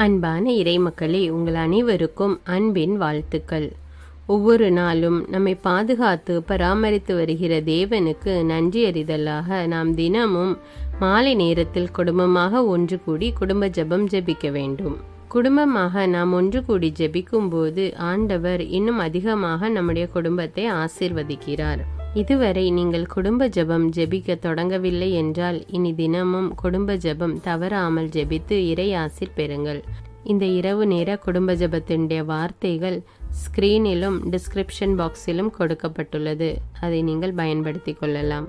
அன்பான இறைமக்களே, உங்கள் அனைவருக்கும் அன்பின் வாழ்த்துக்கள். ஒவ்வொரு நாளும் நம்மை பாதுகாத்து பராமரித்து வருகிற தேவனுக்கு நன்றி அறிதலாக நாம் தினமும் மாலை நேரத்தில் குடும்பமாக ஒன்று கூடி குடும்ப ஜெபம் ஜெபிக்க வேண்டும். குடும்பமாக நாம் ஒன்று கூடி ஜெபிக்கும் போது ஆண்டவர் இன்னும் அதிகமாக நம்முடைய குடும்பத்தை ஆசீர்வதிக்கிறார். இதுவரை நீங்கள் குடும்ப ஜெபம் ஜெபிக்க தொடங்கவில்லை என்றால் இனி தினமும் குடும்ப ஜெபம் தவறாமல் ஜெபித்து இறை ஆசீர் பெறுங்கள். இந்த இரவு நேர குடும்ப ஜெபத்தினுடைய வார்த்தைகள் ஸ்கிரீனிலும் டிஸ்கிரிப்ஷன் பாக்ஸிலும் கொடுக்கப்பட்டுள்ளது. அதை நீங்கள் பயன்படுத்தி கொள்ளலாம்.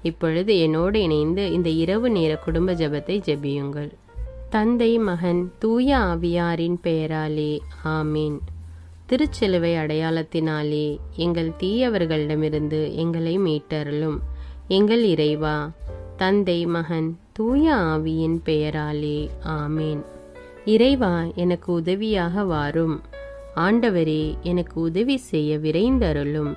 இப்பொழுது என்னோடு இணைந்து இந்த இரவு நேர குடும்ப ஜெபத்தை ஜெபியுங்கள். தந்தை, மகன், தூய ஆவியாரின் பெயராலே ஆமீன். திருச்சிலுவை அடையாளத்தினாலே எங்கள் தீயவர்களிடமிருந்து எங்களை மீட்டருளும். எங்கள் இறைவா, தந்தை, மகன், தூய ஆவியின் பெயராலே ஆமீன். இறைவா, எனக்கு உதவியாக வாரும். ஆண்டவரே, எனக்கு உதவி செய்ய விரைந்தருளும்.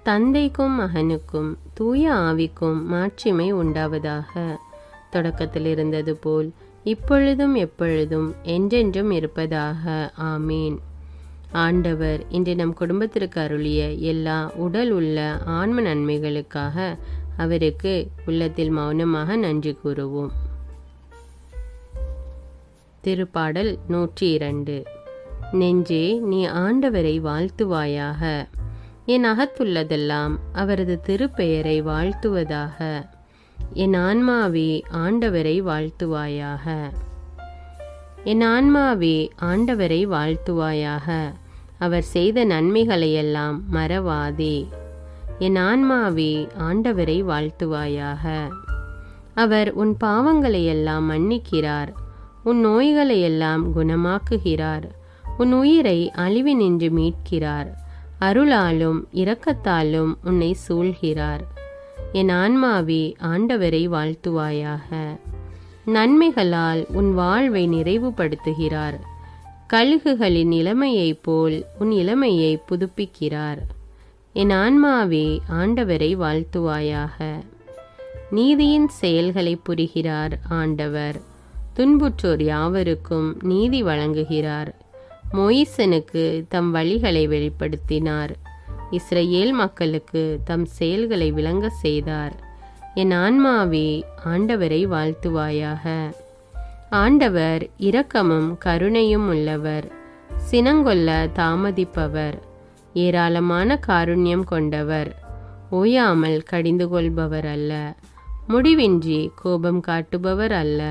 தந்தைக்கும் மகனுக்கும் தூய ஆவிக்கும் மாட்சிமை உண்டாவதாக. தொடக்கத்தில் இருந்தது போல் இப்பொழுதும் எப்பொழுதும் என்றென்றும் இருப்பதாக. ஆமீன். ஆண்டவர் இன்று நம் குடும்பத்திற்கு அருளிய எல்லா உடல் உள்ள ஆன்ம நன்மைகளுக்காக அவருக்கு உள்ளத்தில் மௌனமாக நன்றி கூறுவோம். திருப்பாடல் 102. நெஞ்சே, நீ ஆண்டவரை வாழ்த்துவாயாக. என் அகத்துள்ளதெல்லாம் அவரது திருப்பெயரை வாழ்த்துவதாக. என் ஆன்மாவே, ஆண்டவரை வாழ்த்துவாயாக. என் ஆன்மாவே, ஆண்டவரை வாழ்த்துவாயாக. அவர் செய்த நன்மைகளையெல்லாம் மறவாதே. என் ஆன்மாவே, ஆண்டவரை வாழ்த்துவாயாக. அவர் உன் பாவங்களையெல்லாம் மன்னிக்கிறார். உன் நோய்களையெல்லாம் குணமாக்குகிறார். உன் உயிரை அழிவினின்று மீட்கிறார். அருளாலும் இரக்கத்தாலும் உன்னை சூழ்கிறார். என் ஆன்மாவே, ஆண்டவரை வாழ்த்துவாயாக. நன்மைகளால் உன் வாழ்வை நிறைவுபடுத்துகிறார். கழுகுகளின் இளமையைப் போல் உன் இளமையை புதுப்பிக்கிறார். என் ஆன்மாவே, ஆண்டவரை வாழ்த்துவாயாக. நீதியின் செயல்களை புரிகிறார் ஆண்டவர். துன்புற்றோர் யாவருக்கும் நீதி வழங்குகிறார். மோயிசனுக்கு தம் வழிகளை வெளிப்படுத்தினார். இஸ்ரவேல் மக்களுக்கு தம் செயல்களை விளங்க செய்தார். என் ஆன்மாவே, ஆண்டவரை வாழ்த்துவாயாக. ஆண்டவர் இரக்கமும் கருணையும் உள்ளவர், சினங்கொள்ள தாமதிப்பவர், ஏராளமான காருண்யம் கொண்டவர், ஓயாமல் கடிந்து கொள்பவர் அல்ல, முடிவின்றி கோபம் காட்டுபவர் அல்ல.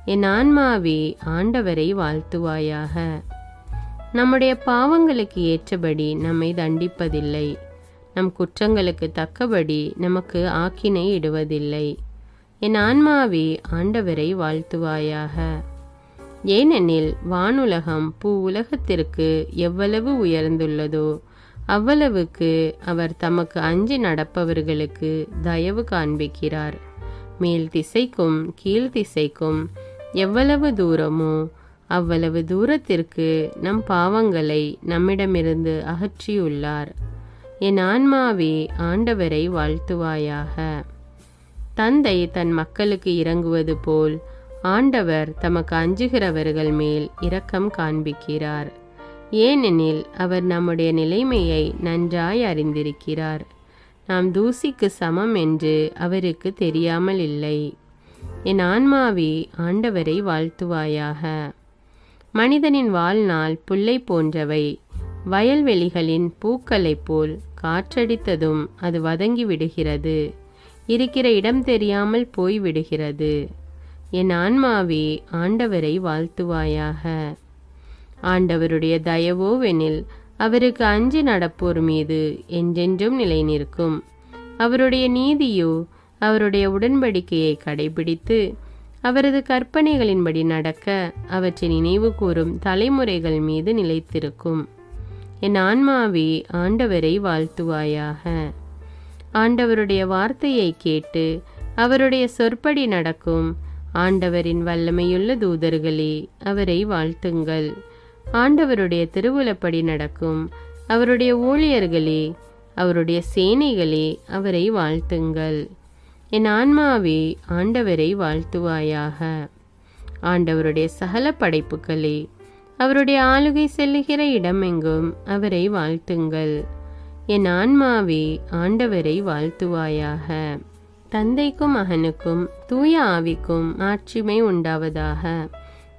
என் ஆன்மாவே, ஆண்டவரை வாழ்த்துவாயாக. நம்முடைய பாவங்களுக்கு ஏற்றபடி நம்மை தண்டிப்பதில்லை. நம் குற்றங்களுக்கு தக்கபடி நமக்கு ஆக்கினை இடுவதில்லை. என் ஆன்மாவே, ஆண்டவரை வாழ்த்துவாயாக. ஏனெனில் வானுலகம் பூ உலகத்திற்கு எவ்வளவு உயர்ந்துள்ளதோ அவ்வளவுக்கு அவர் தமக்கு அஞ்சி நடப்பவர்களுக்கு தயவு காண்பிக்கிறார். மேல் திசைக்கும் கீழ் திசைக்கும் எவ்வளவு தூரமோ அவ்வளவு தூரத்திற்கு நம் பாவங்களை நம்மிடமிருந்து அகற்றியுள்ளார். என் ஆன்மாவே, ஆண்டவரை வாழ்த்துவாயாக. தந்தை தன் மக்களுக்கு இரங்குவது போல் ஆண்டவர் தமக்கு அஞ்சுகிறவர்கள் மேல் இரக்கம் காண்பிக்கிறார். ஏனெனில் அவர் நம்முடைய நிலைமையை நன்றாய் அறிந்திருக்கிறார். நாம் தூசிக்கு சமம் என்று அவருக்கு தெரியாமல் இல்லை. என் ஆன்மாவே, ஆண்டவரை வாழ்த்துவாயாக. மனிதனின் வாழ்நாள் புல்லை போன்றவை. வயல்வெளிகளின் பூக்களைப் போல் காற்றடித்ததும் அது வதங்கி விடுகிறது, இருக்கிற இடம் தெரியாமல் போய்விடுகிறது. என் ஆன்மாவே, ஆண்டவரை வாழ்த்துவாயாக. ஆண்டவருடைய தயவோவெனில் அவருக்கு அஞ்சி நடப்போர் மீது என்றென்றும் நிலை நிற்கும். அவருடைய நீதியோ அவருடைய உடன்படிக்கையை கடைபிடித்து அவரது கற்பனைகளின்படி நடக்க அவற்றை நினைவு கூறும் தலைமுறைகள் மீது நிலைத்திருக்கும். என் ஆன்மாவே, ஆண்டவரை வாழ்த்துவாயாக. ஆண்டவருடைய வார்த்தையை கேட்டு அவருடைய சொற்படி நடக்கும் ஆண்டவரின் வல்லமையுள்ள தூதர்களே, அவரை வாழ்த்துங்கள். ஆண்டவருடைய திருவுளப்படி நடக்கும் அவருடைய ஊழியர்களே, அவருடைய சேனைகளே, அவரை வாழ்த்துங்கள். என் ஆன்மாவே, ஆண்டவரை வாழ்த்துவாயாக. ஆண்டவருடைய சகல படைப்புகளே, அவருடைய ஆளுகை செல்லுகிற இடமெங்கும் அவரை வாழ்த்துங்கள். என் ஆன்மாவே ஆண்டவரை வாழ்த்துவாயாக. தந்தைக்கும் மகனுக்கும் தூய ஆவிக்கும் மாட்சிமை உண்டாவதாக.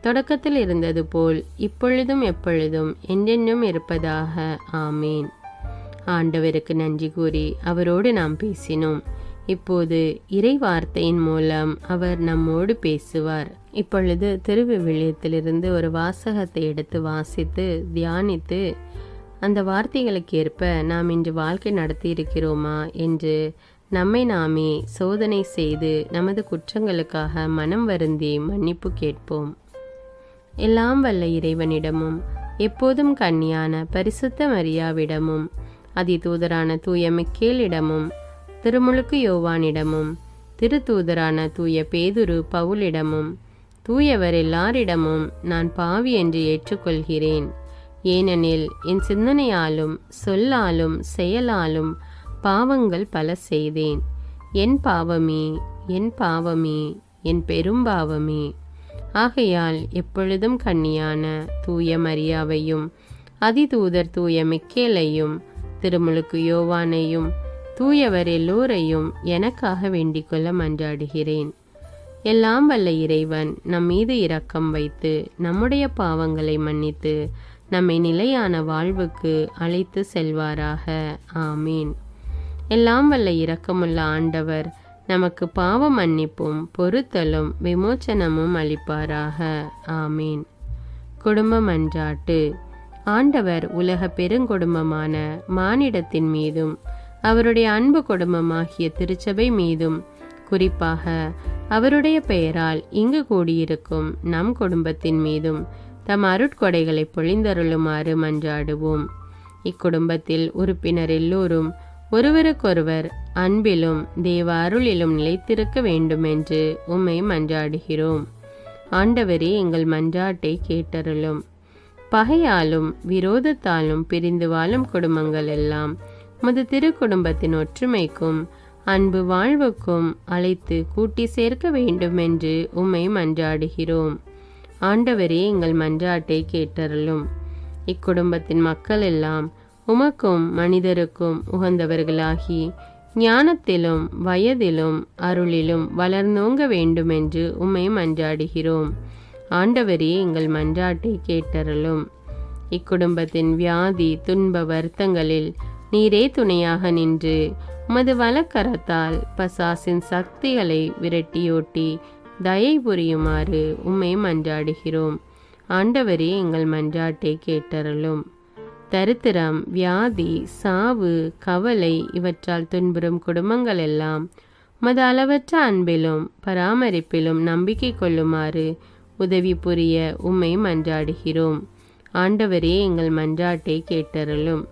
தொடக்கத்தில் இருந்தது போல் இப்பொழுதும் எப்பொழுதும் என்றென்றும் இருப்பதாக. ஆமேன். ஆண்டவருக்கு நன்றி கூறி அவரோடு நாம் பேசினோம். இப்போது இறை வார்த்தையின் மூலம் அவர் நம்மோடு பேசுவார். இப்பொழுது திருவிவிலியத்திலிருந்து ஒரு வாசகத்தை எடுத்து வாசித்து தியானித்து அந்த வார்த்தைகளுக்கு ஏற்ப நாம் இன்று வாழ்க்கை நடத்தி இருக்கிறோமா என்று நம்மை நாமே சோதனை செய்து நமது குற்றங்களுக்காக மனம் வருந்தி மன்னிப்பு கேட்போம். எல்லாம் வல்ல இறைவனிடமும் எப்போதும் கன்னியான பரிசுத்த மரியாவிடமும் அதிதூதரான தூய மிக்கேலிடமும் திருமுழுக்கு யோவானிடமும் திருத்தூதரான தூய பேதுரு பவுலிடமும் தூயவர் எல்லாரிடமும் நான் பாவி என்று ஏற்றுக்கொள்கிறேன். ஏனெனில் என் சிந்தனையாலும் சொல்லாலும் செயலாலும் பாவங்கள் பல செய்தேன். என் பாவமே, என் பாவமே, என் பெரும் பாவமே. ஆகையால் எப்பொழுதும் கன்னியான தூய மரியாவையும் அதிதூதர் தூய மிக்கேலையும் திருமுழுக்கு யோவானையும் தூயவர் எல்லோரையும் எனக்காக வேண்டிக் கொள்ள மன்றாடுகிறேன். எல்லாம் வல்ல இறைவன் நம் மீது இரக்கம் வைத்து நம்முடைய பாவங்களை மன்னித்து நம்மை நிலையான வாழ்வுக்கு அழைத்து செல்வாராக. ஆமீன். எல்லாம் வல்ல இரக்கமுள்ள ஆண்டவர் நமக்கு பாவ மன்னிப்பும் பொறுத்தலும் விமோச்சனமும் அளிப்பாராக. ஆமீன். குடும்ப மன்றாட்டு. ஆண்டவர் உலக பெருங்குடும்பமான மானிடத்தின் மீதும் அவருடைய அன்பு குடும்பமாகிய திருச்சபை மீதும் குறிப்பாக அவருடைய பெயரால் இங்கு கூடியிருக்கும் நம் குடும்பத்தின் மீதும் தம் அருட்கொடைகளை பொழிந்தருளுமாறு மன்றாடுவோம். இக்குடும்பத்தில் உறுப்பினர் எல்லோரும் ஒருவருக்கொருவர் அன்பிலும் தேவ அருளிலும் நிலைத்திருக்க வேண்டுமென்று உம்மை மன்றாடுகிறோம். ஆண்டவரே, எங்கள் மன்றாட்டை கேட்டருளும். பகையாலும் விரோதத்தாலும் பிரிந்து வாழும் குடும்பங்கள் எல்லாம் உமது திருக்குடும்பத்தின் ஒற்றுமைக்கும் அன்பு வாழ்வுக்கும் அழைத்து கூட்டி சேர்க்க வேண்டுமென்று உம்மை மன்றாடுகிறோம். ஆண்டவரே, எங்கள் மன்றாட்டை கேட்டருளும். இக்குடும்பத்தின் மக்கள் எல்லாம் உமக்கும் மனிதருக்கும் உகந்தவர்களாகி ஞானத்திலும் வயதிலும் அருளிலும் வளர்ந்தோங்க வேண்டுமென்று உம்மை மன்றாடுகிறோம். ஆண்டவரே, எங்கள் மன்றாட்டை கேட்டருளும். இக்குடும்பத்தின் வியாதி துன்ப வருத்தங்களில் நீரே துணையாக நின்று உமது வலக்கரத்தால் பசாசின் சக்திகளை விரட்டியோட்டி தயை புரியுமாறு உம்மை மன்றாடுகிறோம். ஆண்டவரே, எங்கள் மன்றாட்டை கேட்டருளும். தரித்திரம், வியாதி, சாவு, கவலை இவற்றால் துன்புறும் குடும்பங்கள் எல்லாம் உமது அளவற்ற அன்பிலும் பராமரிப்பிலும் நம்பிக்கை கொள்ளுமாறு உதவி புரிய உம்மை மன்றாடுகிறோம். ஆண்டவரே, எங்கள் மன்றாட்டை கேட்டருளும்.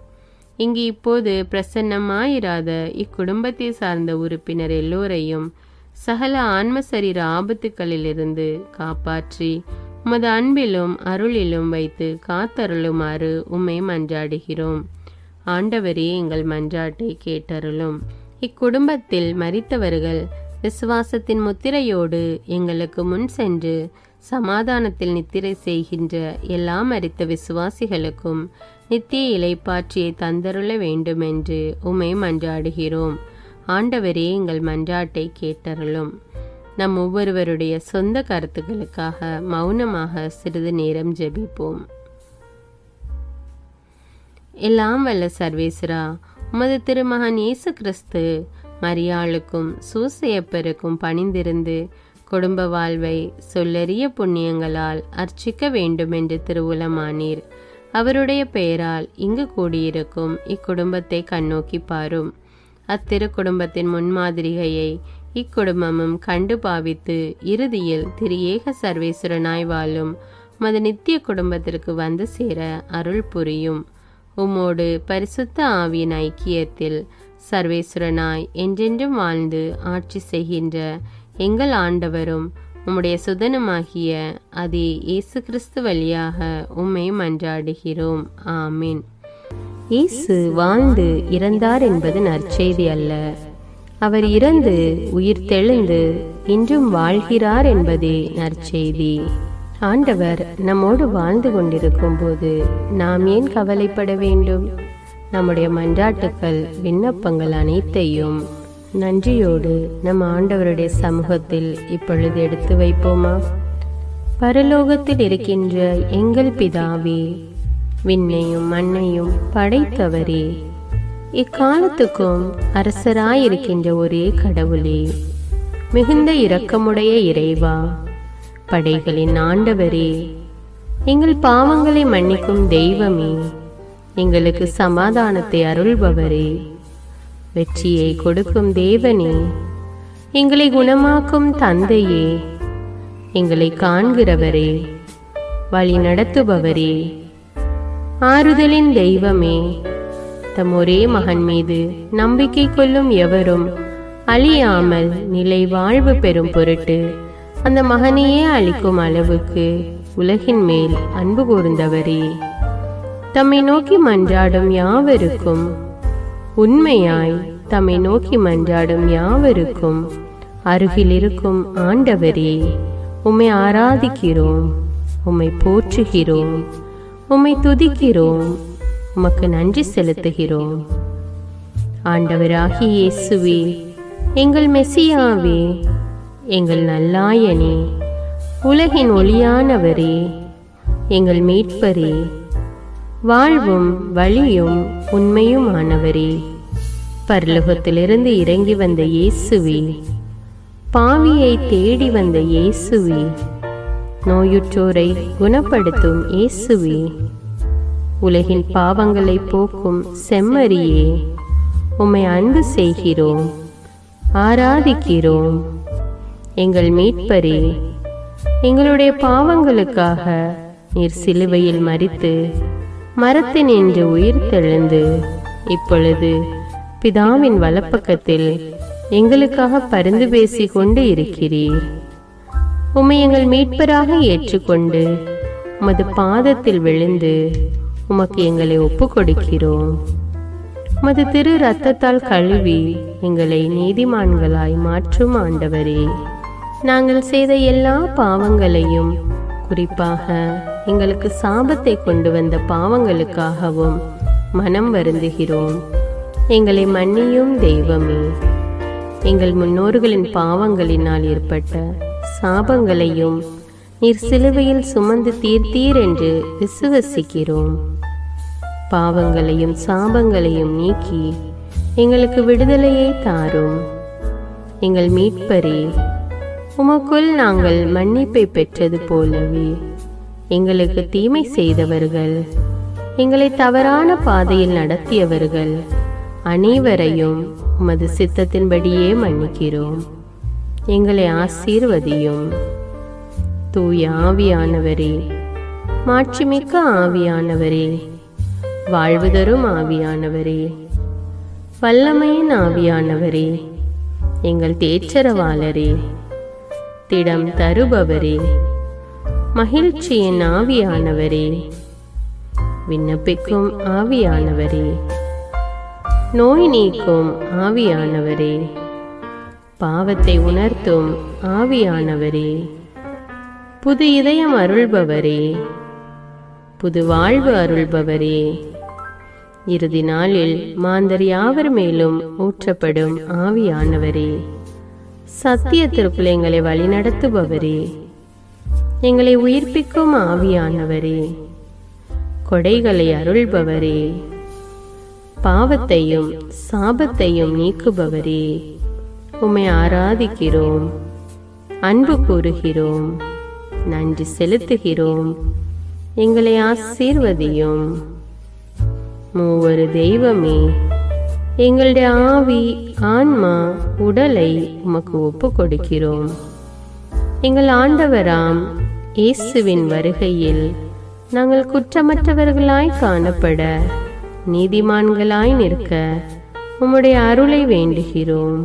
இங்கு இப்போது பிரசன்னமாயிராத இக்குடும்பத்தை சார்ந்த உறுப்பினர் எல்லோரையும் சகல ஆன்ம சரீர ஆபத்துக்களிலிருந்து காப்பாற்றி உமது அன்பிலும் அருளிலும் வைத்து காத்தருளுமாறு உம்மை மன்றாடுகிறோம். ஆண்டவரே, எங்கள் மன்றாட்டை கேட்டருளும். இக்குடும்பத்தில் மரித்தவர்கள் விசுவாசத்தின் முத்திரையோடு எங்களுக்கு முன் சென்று சமாதானத்தில் நித்திரை செய்கின்ற எல்லா மரித்த விசுவாசிகளுக்கும் நித்திய இலைப்பாற்றியை தந்தருள வேண்டுமென்று உம்மை மன்றாடுகிறோம். ஆண்டவரே, எங்கள் மன்றாட்டை கேட்டருளும். நம் ஒவ்வொருவருடைய சொந்த கருத்துக்களுக்காக மௌனமாக சிறிது நேரம் ஜெபிப்போம். எல்லாம் வல்ல சர்வேஸ்வரா, உமது திருமகன் இயேசு கிறிஸ்து மரியாளுக்கும் சூசையப்பருக்கும் பணிந்திருந்து குடும்ப வாழ்வை சொல்லறிய புண்ணியங்களால் அர்ச்சிக்க வேண்டுமென்று திருவுளமானீர். அவருடைய பெயரால் இங்கு கூடியிருக்கும் இக்குடும்பத்தை கண்ணோக்கி பாரும். அத்திரு குடும்பத்தின் முன்மாதிரிகையை இக்குடும்பமும் கண்டு பாவித்து இறுதியில் திரு ஏக சர்வேஸ்வரனாய் வாழும் மது நித்திய குடும்பத்திற்கு வந்து சேர அருள் புரியும். உம்மோடு பரிசுத்த ஆவியின் ஐக்கியத்தில் சர்வேஸ்வரனாய் என்றென்றும் வாழ்ந்து ஆட்சி செய்கின்ற எங்கள் ஆண்டவரும் உம்முடைய சுதனமாகிய அதே இயேசு கிறிஸ்து வழியாக உம்மை மன்றாடுகிறோம். ஆமீன். இயேசு வாழ்ந்து இறந்தார் என்பது நற்செய்தி அல்ல. அவர் இறந்து உயிர் தெழுந்து இன்றும் வாழ்கிறார் என்பதே நற்செய்தி. ஆண்டவர் நம்மோடு வாழ்ந்து கொண்டிருக்கும் போது நாம் ஏன் கவலைப்பட வேண்டும்? நம்முடைய மன்றாட்டுக்கள், விண்ணப்பங்கள் அனைத்தையும் நன்றியோடு நம் ஆண்டவருடைய சமூகத்தில் இப்பொழுது எடுத்து வைப்போமா? பரலோகத்தில் இருக்கின்ற எங்கள் பிதாவே, விண்ணையும் மண்ணையும் படைத்தவரே, இக்காலத்துக்கும் அரசராயிருக்கின்ற ஒரே கடவுளே, மிகுந்த இரக்கமுடைய இறைவா, படைகளின் ஆண்டவரே, எங்கள் பாவங்களை மன்னிக்கும் தெய்வமே, எங்களுக்கு சமாதானத்தை அருள்பவரே, வெற்றியை கொடுக்கும் தேவனே, எங்களை குணமாக்கும் தந்தையே, எங்களை காண்கிறவரே, வழி நடத்துபவரே, ஆறுதலின் தெய்வமே, தம் ஒரே மகன் மீது நம்பிக்கை கொள்ளும் எவரும் அழியாமல் நிலை வாழ்வு பெறும் பொருட்டு அந்த மகனையே அளிக்கும் அளவுக்கு உலகின் மேல் அன்பு கூர்ந்தவரே, தம்மை நோக்கி மன்றாடும் யாவருக்கும், உண்மையாய் தம்மை நோக்கி மன்றாடும் யாவருக்கும் அருகில் இருக்கும் ஆண்டவரே, உம்மை ஆராதிக்கிறோம், உம்மை போற்றுகிறோம், உம்மை துதிக்கிறோம், உமக்கு நன்றி செலுத்துகிறோம். ஆண்டவராகிய இயேசுவே, எங்கள் மெசியாவே, எங்கள் நல்லாயனே, உலகின் ஒளியானவரே, எங்கள் மீட்பரே, வாழ்வும் வழியும் உண்மையுமானவரே, பரலோகத்திலிருந்து இறங்கி வந்த இயேசுவே, பாவியை தேடி வந்த இயேசுவே, நோயுற்றோரை குணப்படுத்தும் இயேசுவே, உலகின் பாவங்களை போக்கும் செம்மறியே, உம்மை அன்பு செய்கிறோம், ஆராதிக்கிறோம். எங்கள் மீட்பரே, எங்களுடைய பாவங்களுக்காக நீர் சிலுவையில் மரித்து மரத்தினின்று உயிர் தெழுந்து இப்பொழுது பிதாவின் வலப்பக்கத்தில் எங்களுக்காக பரிந்து பேசிக் கொண்டு இருக்கிறீர். உம்மை எங்கள் மீட்பராக ஏற்றுக்கொண்டு உமது பாதத்தில் விழுந்து உமக்கு எங்களை ஒப்பு கொடுக்கிறோம். உமது திரு இரத்தத்தால் கழுவி எங்களை நீதிமான்களாய் மாற்றும் ஆண்டவரே, நாங்கள் செய்த எல்லா பாவங்களையும், குறிப்பாக எங்களுக்கு சாபத்தை கொண்டு வந்த பாவங்களுக்காகவும் மனம் வருந்துகிறோம். எங்களை மன்னியும் தெய்வமே, எங்கள் முன்னோர்களின் பாவங்களினால் ஏற்பட்ட சாபங்களையும் நீர் சிலுவையில் சுமந்து தீர்த்தீர் என்று விசுவசிக்கிறோம். பாவங்களையும் சாபங்களையும் நீக்கி எங்களுக்கு விடுதலையை தாரும். எங்கள் மீட்பரே, உமக்குள் நாங்கள் மன்னிப்பை பெற்றது போலவே எங்களுக்கு தீமை செய்தவர்கள், எங்களை தவறான பாதையில் நடத்தியவர்கள் அனைவரையும் உமது சித்தத்தின்படியே மன்னிக்கிறோம். எங்களை ஆசீர்வதியும். தூய ஆவியானவரே, மாட்சிமிக்க ஆவியானவரே, வாழ்வு தரும் ஆவியானவரே, வல்லமையின் ஆவியானவரே, எங்கள் தேற்றரவாளரே, திடம் தருபவரே, மகிழ்ச்சியின் ஆவியானவரே, விண்ணப்பிக்கும் ஆவியானவரே, நோய் நீக்கும் ஆவியானவரே, பாவத்தை உணர்த்தும் ஆவியானவரே, புது இதயம் அருள்பவரே, புது வாழ்வு அருள்பவரே, இறுதி நாளில் மாந்தர் யாவர் மேலும் ஊற்றப்படும் ஆவியானவரே, சத்தியத்திற்குள் எங்களை வழிநடத்துபவரே, எங்களை உயிர்ப்பிக்கும் ஆவியானவரே, கொடைகளை அருள்பவரே, பாவத்தையும் சாபத்தையும் நீக்குபவரே, உம்மை ஆராதிக்கிறோம், அன்பு கூறுகிறோம், நன்றி செலுத்துகிறோம். எங்களை ஆசீர்வதியும். மூவரு தெய்வமே, எங்களுடைய ஆவி, ஆன்மா, உடலை உமக்கு ஒப்பு கொடுக்கிறோம். எங்கள் ஆண்டவராம் இயேசுவின் வருகையில் நாங்கள் குற்றமற்றவர்களாய் காணப்பட, நீதிமான்களாய் நிற்க உம்முடைய அருளை வேண்டுகிறோம்.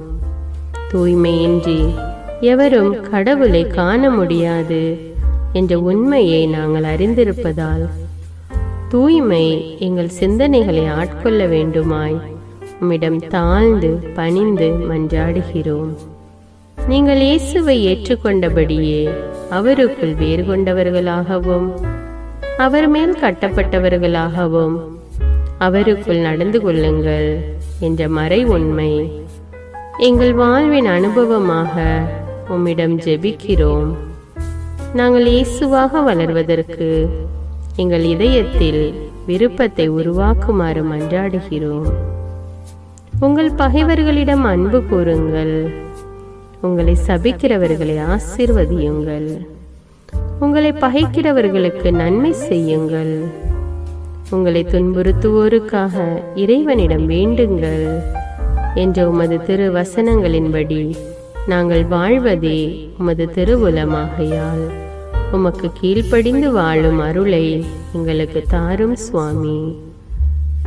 தூய்மையின்றி எவரும் கடவுளை காண முடியாது என்ற உண்மையை நாங்கள் அறிந்திருப்பதால் தூய்மை எங்கள் சிந்தனைகளை ஆட்கொள்ள வேண்டுமாய் உம்மிடம் தாழ்ந்து பணிந்து மன்றாடுகிறோம். நீங்கள் இயேசுவை ஏற்றுக்கொண்டபடியே அவருக்குள் வேறு கொண்டவர்களாகவும் அவர் மேல் கட்டப்பட்டவர்களாகவும் அவருக்குள் நடந்து கொள்ளுங்கள் என்ற மறை உண்மை எங்கள் வாழ்வின் அனுபவமாக உம்மிடம் ஜெபிக்கிறோம். நாங்கள் இயேசுவாக வளர்வதற்கு எங்கள் இதயத்தில் விருப்பத்தை உருவாக்குமாறு மன்றாடுகிறோம். உங்கள் பகைவர்களிடம் அன்பு கூறுங்கள். உங்களை சபிக்கிறவர்களை ஆசீர்வதியுங்கள். உங்களை பகைக்கிறவர்களுக்கு நன்மை செய்யுங்கள். உங்களை துன்புறுத்துவோருக்காக இறைவனிடம் வேண்டுங்கள் என்ற உமது திரு வசனங்களின்படி நாங்கள் வாழ்வதே உமது திருவுலமாகையால் உமக்கு கீழ்ப்படிந்து வாழும் அருளை எங்களுக்கு தாரும் சுவாமி.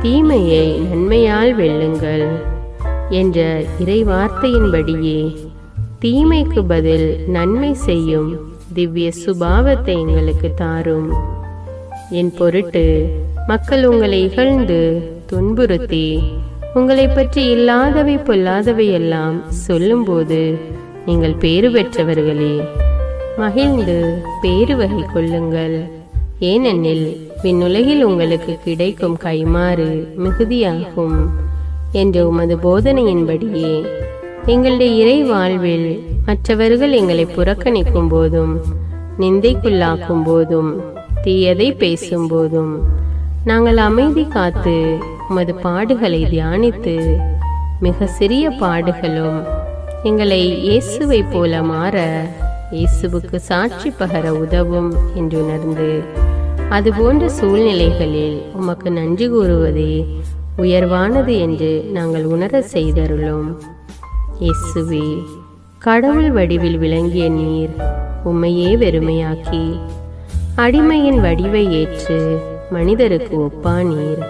தீமையை நன்மையால் வெல்லுங்கள் என்ற இறை வார்த்தையின்படியே தீமைக்கு பதில் நன்மை செய்யும் திவ்ய சுபாவத்தை எங்களுக்கு தாரும். என் பொருட்டு மக்கள் உங்களை இகழ்ந்து துன்புறுத்தி உங்களை பற்றி இல்லாதவை பொல்லாதவை எல்லாம் சொல்லும்போது நீங்கள் பேறு பெற்றவர்களே, மகிழ்ந்து பேறு வகை கொள்ளுங்கள். ஏனெனில் விண்ணுலகில் உங்களுக்கு கிடைக்கும் கைமாறு மிகுதியாகும் என்ற உமது போதனையின்படியே எங்களுடைய இறை வாழ்வில் மற்றவர்கள் எங்களை புறக்கணிக்கும் போதும் நிந்தைக்குள்ளாக்கும் போதும் தீயதை பேசும் போதும் நாங்கள் அமைதி காத்து உமது பாடுகளை தியானித்து மிக சிறிய பாடுகளும் எங்களை இயேசுவை போல மாற இயேசுவுக்கு சாட்சி பகர உதவும் என்று உணர்ந்து அதுபோன்ற சூழ்நிலைகளில் உமக்கு நன்றி கூறுவதே உயர்வானது என்று நாங்கள் உணர செய்தருளும். இயேசுவே, கடவுள் வடிவில் விளங்கிய நீர் உம்மையே வெறுமையாக்கி அடிமையின் வடிவை ஏற்று மனிதருக்கு ஒப்பானீர்.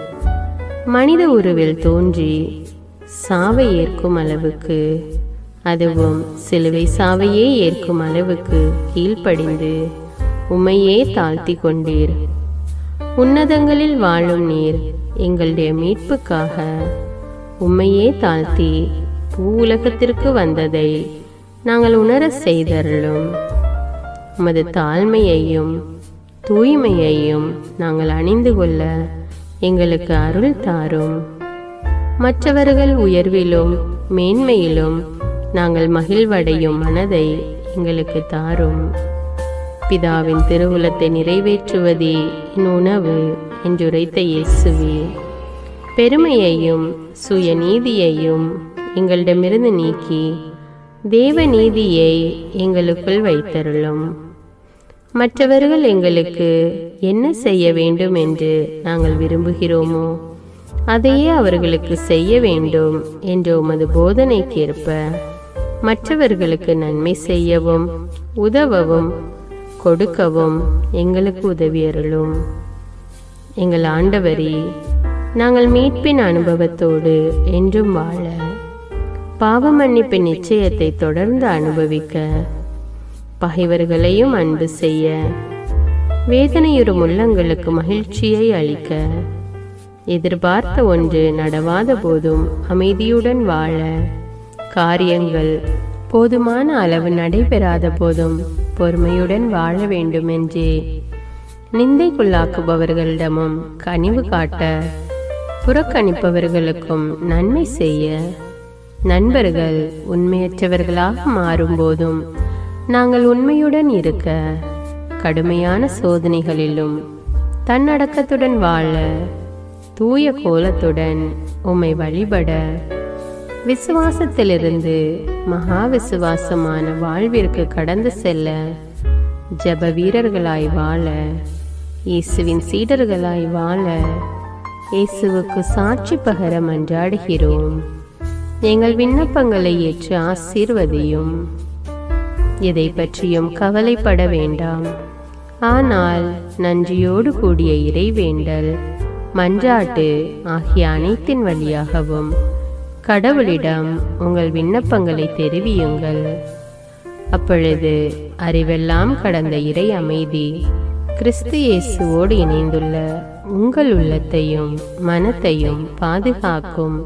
மனித உருவில் தோன்றி சாவை ஏற்கும் அளவுக்கு, அதுவும் சிலுவை சாவையே ஏற்கும் அளவுக்கு கீழ்ப்படிந்து உம்மையே தாழ்த்தி கொண்டீர். உன்னதங்களில் வாழும் நீர் எங்களுடைய மீட்புக்காக உம்மையே தாழ்த்தி பூவுலகத்திற்கு வந்ததை நாங்கள் உணர செய்தருளும். உமது தாழ்மையையும் தூய்மையையும் நாங்கள் அணிந்து கொள்ள எங்களுக்கு அருள் தாரும். மற்றவர்கள் உயர்விலும் மேன்மையிலும் நாங்கள் மகிழ்வடையும் மனதை எங்களுக்கு தாரும். பிதாவின் திருவுலத்தை நிறைவேற்றுவதே என் உணவு என்றுரைத்த இயேசுவே, பெருமையையும் சுயநீதியையும் எங்களிடமிருந்து நீக்கி தேவ நீதியை எங்களுக்குள் வைத்தருளும். மற்றவர்கள் எங்களுக்கு என்ன செய்ய வேண்டும் என்று நாங்கள் விரும்புகிறோமோ அதையே அவர்களுக்கு செய்ய வேண்டும் என்ற உமது போதனைக்கேற்ப மற்றவர்களுக்கு நன்மை செய்யவும் உதவவும் கொடுக்கவும் எங்களுக்கு உதவியருளும். எங்கள் ஆண்டவரே, நாங்கள் மீட்பின் அனுபவத்தோடு என்றும் வாழ, பாவ மன்னிப்பின் நிச்சயத்தை தொடர்ந்து அனுபவிக்க, பகைவர்களையும் அன்பு செய்ய, வேதனையுறும் உள்ளங்களுக்கு மகிழ்ச்சியை அளிக்க, எதிர்பார்த்த ஒன்று நடவாத போதும் அமைதியுடன் வாழ, காரியங்கள் போதுமான அளவு நடைபெறாத போதும் பொறுமையுடன் வாழ வேண்டும் என்றே நிந்தைக்குள்ளாக்குபவர்களிடமும் கனிவு காட்ட, புறக்கணிப்பவர்களுக்கும் நன்மை செய்ய, நண்பர்கள் உண்மையற்றவர்களாக மாறும்போதும் நாங்கள் உண்மையுடன் இருக்க, கடுமையான சோதனைகளிலும் தன்னடக்கத்துடன் வாழ, தூய கோலத்துடன் உம்மை வழிபட, விசுவாசத்திலிருந்து மகா விசுவாசமான வாழ்விற்கு கடந்து செல்ல, ஜப வீரர்களாய் வாழ, இயேசுவின் சீடர்களாய் வாழ, இயேசுவுக்கு சாட்சி பகர மன்றாடுகிறோம். எங்கள் விண்ணப்பங்களை ஏற்று ஆசீர்வதியும். எதை பற்றியும் கவலைப்பட வேண்டாம். ஆனால் நன்றியோடு கூடிய இறைவேண்டல், மன்றாட்டு ஆகிய அனைத்தின் வழியாகவும் கடவுளிடம் உங்கள் விண்ணப்பங்களை தெரிவியுங்கள். அப்பொழுது அறிவெல்லாம் கடந்த இறை அமைதி கிறிஸ்து இயேசுவோடு இணைந்துள்ள உங்கள் உள்ளத்தையும் மனத்தையும் பாதுகாக்கும்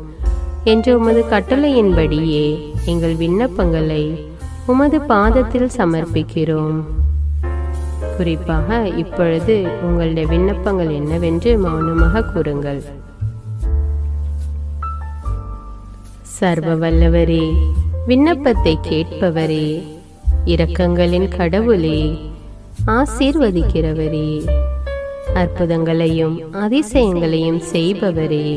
என்ற உமது கட்டளையின்படியே எங்கள் விண்ணப்பங்களை உமது பாதத்தில் சமர்ப்பிக்கிறோம். குறிப்பாக இப்பொழுது உங்களுடைய விண்ணப்பங்கள் என்னவென்று மௌனமாக கூறுங்கள். சர்வ வல்லவரே, விண்ணப்பத்தை கேட்பவரே, இரக்கங்களின் கடவுளே, ஆசீர்வதிக்கிறவரே, அற்புதங்களையும் அதிசயங்களையும் செய்பவரே,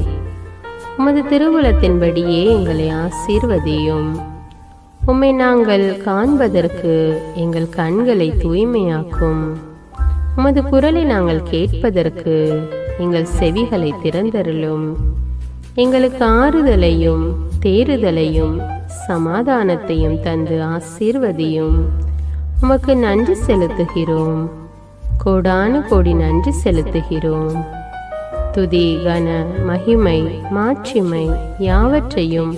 உமது திருவுளத்தின்படியே எங்களை ஆசீர்வதியும். உம்மை நாங்கள் காண்பதற்கு எங்கள் கண்களை தூய்மையாக்கும். உமது குரலை நாங்கள் கேட்பதற்கு எங்கள் செவிகளை திறந்தருளும். எங்களுக்கு ஆறுதலையும் தேறுதலையும் சமாதானத்தையும் தந்து ஆசீர்வதியும். உமக்கு நன்றி செலுத்துகிறோம். கோடானு கோடி நன்றி செலுத்துகிறோம். துதி, கன, மகிமை, மாட்சிமை யாவற்றையும்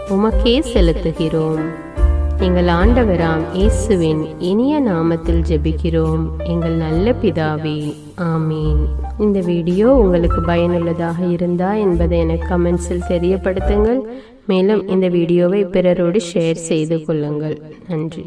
உமக்கே செலுத்துகிறோம். எங்கள் ஆண்டவராம் இயேசுவின் இனிய நாமத்தில் ஜெபிக்கிறோம் எங்கள் நல்ல பிதாவே, ஆமீன். இந்த வீடியோ உங்களுக்கு பயனுள்ளதாக இருந்தா என்பதை எனக்கு கமெண்ட்ஸில் தெரியப்படுத்துங்கள். மேலும் இந்த வீடியோவை பிறரோடு ஷேர் செய்து கொள்ளுங்கள். நன்றி.